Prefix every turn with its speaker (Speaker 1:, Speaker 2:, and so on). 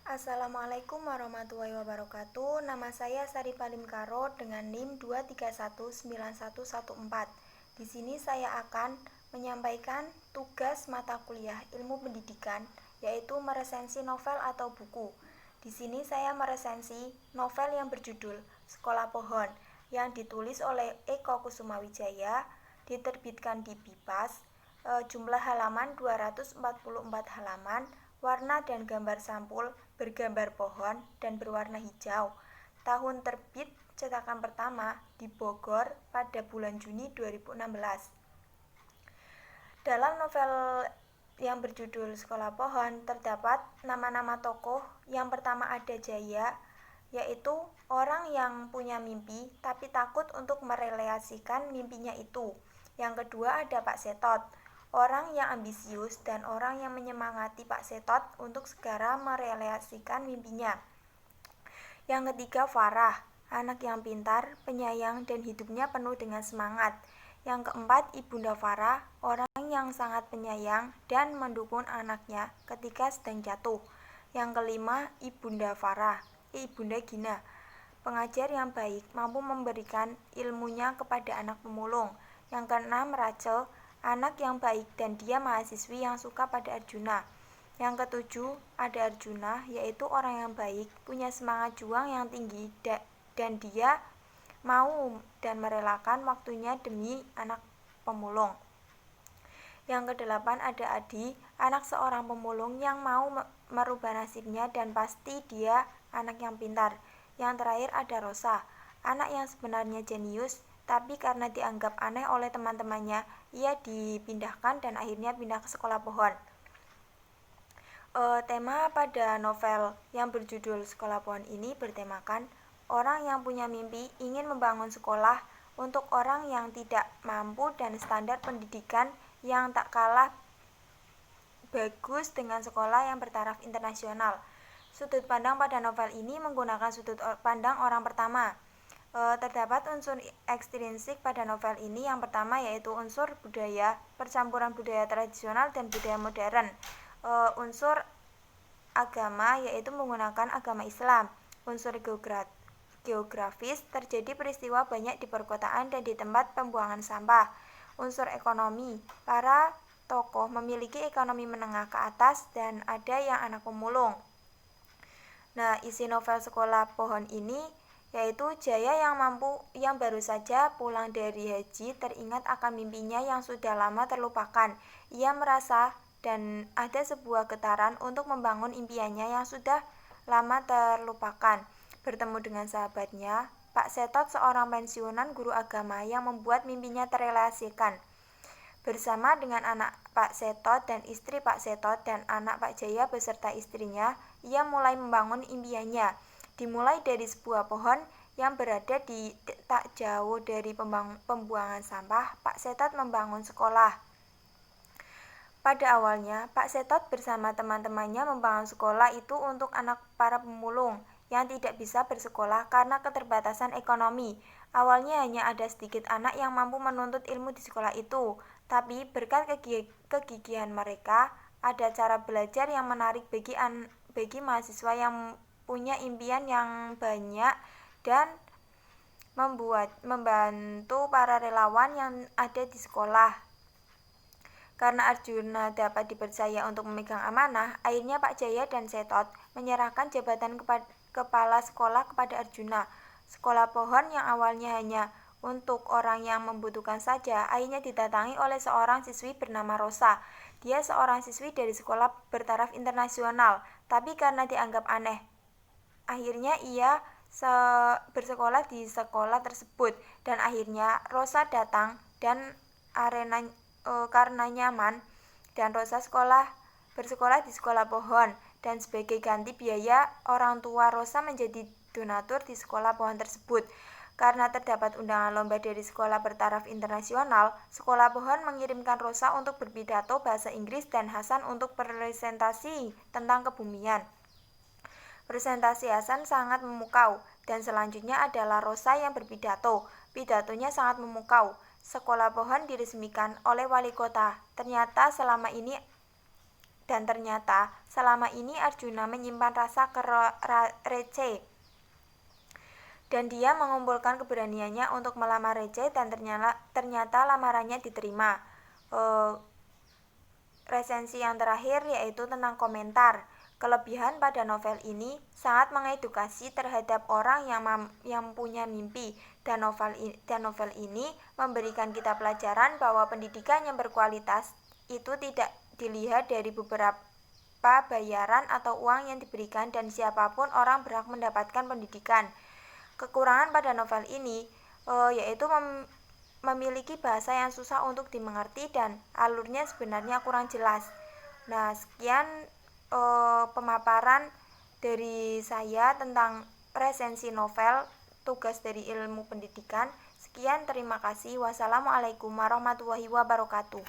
Speaker 1: Assalamualaikum warahmatullahi wabarakatuh. Nama saya Sari Palim Karo dengan NIM 2319114. Di sini saya akan menyampaikan tugas mata kuliah Ilmu Pendidikan, yaitu meresensi novel atau buku. Di sini saya meresensi novel yang berjudul Sekolah Pohon yang ditulis oleh Eko Kusumawijaya, diterbitkan di Pipas, jumlah halaman 244 halaman, warna dan gambar sampul bergambar pohon dan berwarna hijau. Tahun terbit cetakan pertama di Bogor pada bulan Juni 2016. Dalam novel yang berjudul Sekolah Pohon terdapat nama-nama tokoh. Yang pertama ada Jaya, yaitu orang yang punya mimpi tapi takut untuk merealisasikan mimpinya itu. Yang kedua ada Pak Setot, orang yang ambisius dan orang yang menyemangati Pak Setot untuk segera merealisasikan mimpinya. Yang ketiga Farah, anak yang pintar, penyayang dan hidupnya penuh dengan semangat. Yang keempat Ibunda Farah, orang yang sangat penyayang dan mendukung anaknya ketika sedang jatuh. Yang kelima Ibunda Farah, Ibunda Gina, pengajar yang baik, mampu memberikan ilmunya kepada anak pemulung. Yang keenam Rachel, anak yang baik dan dia mahasiswi yang suka pada Arjuna. Yang ketujuh ada Arjuna, yaitu orang yang baik, punya semangat juang yang tinggi dan dia mau dan merelakan waktunya demi anak pemulung. Yang kedelapan ada Adi, anak seorang pemulung yang mau merubah nasibnya dan pasti dia anak yang pintar. Yang terakhir ada Rosa, anak yang sebenarnya jenius, tapi karena dianggap aneh oleh teman-temannya, ia dipindahkan dan akhirnya pindah ke sekolah pohon. Tema pada novel yang berjudul Sekolah Pohon ini bertemakan orang yang punya mimpi ingin membangun sekolah untuk orang yang tidak mampu dan standar pendidikan yang tak kalah bagus dengan sekolah yang bertaraf internasional. Sudut pandang pada novel ini menggunakan sudut pandang orang pertama. Terdapat unsur ekstrinsik pada novel ini. Yang pertama yaitu unsur budaya, percampuran budaya tradisional dan budaya modern. Unsur agama yaitu menggunakan agama Islam. Unsur geografis, terjadi peristiwa banyak di perkotaan dan di tempat pembuangan sampah. Unsur ekonomi, para tokoh memiliki ekonomi menengah ke atas dan ada yang anak pemulung. Nah, isi novel Sekolah Pohon ini yaitu Jaya yang baru saja pulang dari haji teringat akan mimpinya yang sudah lama terlupakan. Ia merasa dan ada sebuah getaran untuk membangun impiannya yang sudah lama terlupakan. Bertemu dengan sahabatnya, Pak Setot, seorang pensiunan guru agama yang membuat mimpinya terrealisasikan. Bersama dengan anak Pak Setot dan istri Pak Setot dan anak Pak Jaya beserta istrinya, ia mulai membangun impiannya. Dimulai dari sebuah pohon yang berada di tak jauh dari pembuangan sampah, Pak Setot membangun sekolah. Pada awalnya, Pak Setot bersama teman-temannya membangun sekolah itu untuk anak para pemulung yang tidak bisa bersekolah karena keterbatasan ekonomi. Awalnya hanya ada sedikit anak yang mampu menuntut ilmu di sekolah itu, tapi berkat kegigihan mereka, ada cara belajar yang menarik bagi mahasiswa yang punya impian yang banyak dan membantu para relawan yang ada di sekolah. Karena Arjuna dapat dipercaya untuk memegang amanah, akhirnya Pak Jaya dan Setot menyerahkan jabatan kepala sekolah kepada Arjuna. Sekolah Pohon yang awalnya hanya untuk orang yang membutuhkan saja, akhirnya didatangi oleh seorang siswi bernama Rosa. Dia seorang siswi dari sekolah bertaraf internasional, tapi karena dianggap aneh, akhirnya ia bersekolah di sekolah tersebut. Dan akhirnya Rosa datang dan karena nyaman dan Rosa bersekolah di sekolah pohon, dan sebagai ganti biaya orang tua Rosa menjadi donatur di sekolah pohon tersebut. Karena terdapat undangan lomba dari sekolah bertaraf internasional, sekolah pohon mengirimkan Rosa untuk berpidato bahasa Inggris dan Hasan untuk presentasi tentang kebumian. Presentasi Hasan sangat memukau, dan selanjutnya adalah Rosa yang berpidato. Pidatonya sangat memukau. Sekolah Pohon diresmikan oleh wali kota. Ternyata selama ini Dan ternyata selama ini Arjuna menyimpan rasa receh. Dan dia mengumpulkan keberaniannya untuk melamar Receh dan ternyata lamarannya diterima. Resensi yang terakhir yaitu tentang komentar. Kelebihan pada novel ini sangat mengedukasi terhadap orang yang punya mimpi, dan novel ini memberikan kita pelajaran bahwa pendidikan yang berkualitas itu tidak dilihat dari beberapa bayaran atau uang yang diberikan, dan siapapun orang berhak mendapatkan pendidikan. Kekurangan pada novel ini yaitu memiliki bahasa yang susah untuk dimengerti dan alurnya sebenarnya kurang jelas. Nah, sekian pemaparan dari saya tentang resensi novel Tugas dari Ilmu Pendidikan. Sekian, terima kasih. Wassalamualaikum warahmatullahi wabarakatuh.